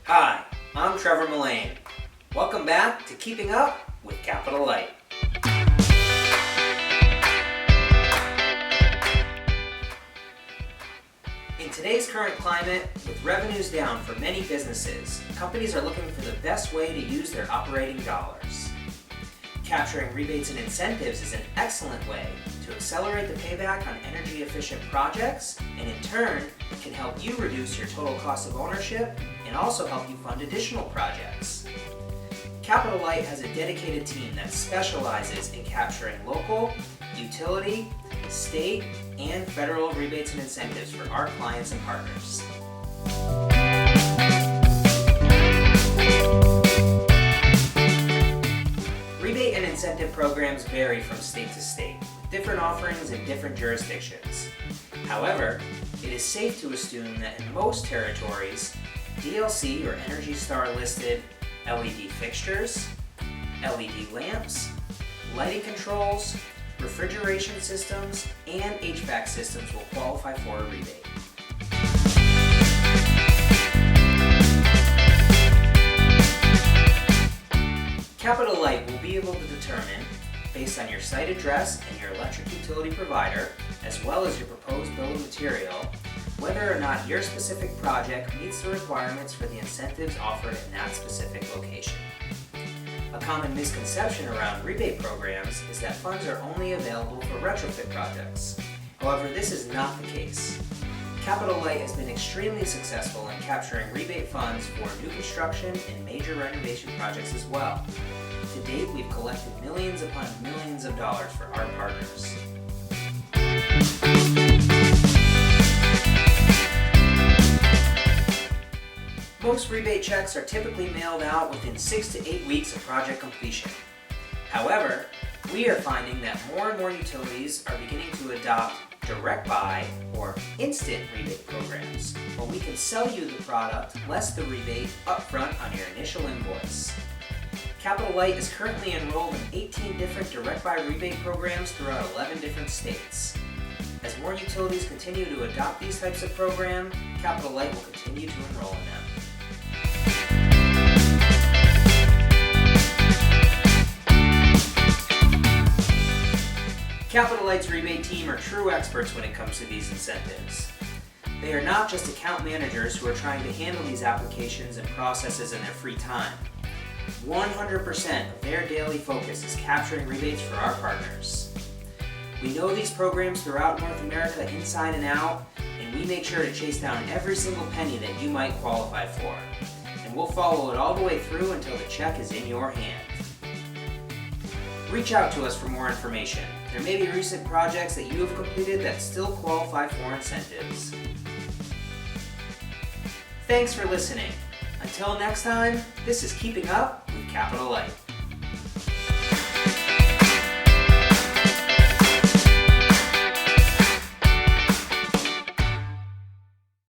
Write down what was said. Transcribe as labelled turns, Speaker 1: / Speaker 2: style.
Speaker 1: Hi, I'm Trevor Mullane. Welcome back to Keeping Up with Capital Light. In today's current climate, with revenues down for many businesses, companies are looking for the best way to use their operating dollars. Capturing rebates and incentives is an excellent way to accelerate the payback on energy-efficient projects, and in turn, can help you reduce your total cost of ownership and also help you fund additional projects. Capital Light has a dedicated team that specializes in capturing local, utility, state, and federal rebates and incentives for our clients and partners. Rebate and incentive programs vary from state to state, with different offerings in different jurisdictions. However, it is safe to assume that in most territories, DLC or Energy Star listed LED fixtures, LED lamps, lighting controls, refrigeration systems, and HVAC systems will qualify for a rebate. Capital Light will be able to determine, based on your site address and your electric utility provider, as well as your proposed bill of material, whether or not your specific project meets the requirements for the incentives offered in that specific location. A common misconception around rebate programs is that funds are only available for retrofit projects. However, this is not the case. Capital Light has been extremely successful in capturing rebate funds for new construction and major renovation projects as well. To date, we've collected millions upon millions of dollars for our partners. Most rebate checks are typically mailed out within 6 to 8 weeks of project completion. However, we are finding that more and more utilities are beginning to adopt direct buy or instant rebate programs, where we can sell you the product less the rebate upfront on your initial invoice. Capital Light is currently enrolled in 18 different direct buy rebate programs throughout 11 different states. As more utilities continue to adopt these types of programs, Capital Light will continue to enroll in them. Capital Light's rebate team are true experts when it comes to these incentives. They are not just account managers who are trying to handle these applications and processes in their free time. 100% of their daily focus is capturing rebates for our partners. We know these programs throughout North America inside and out, and we make sure to chase down every single penny that you might qualify for. And we'll follow it all the way through until the check is in your hand. Reach out to us for more information. There may be recent projects that you have completed that still qualify for incentives. Thanks for listening. Until next time, this is Keeping Up with Capital Light.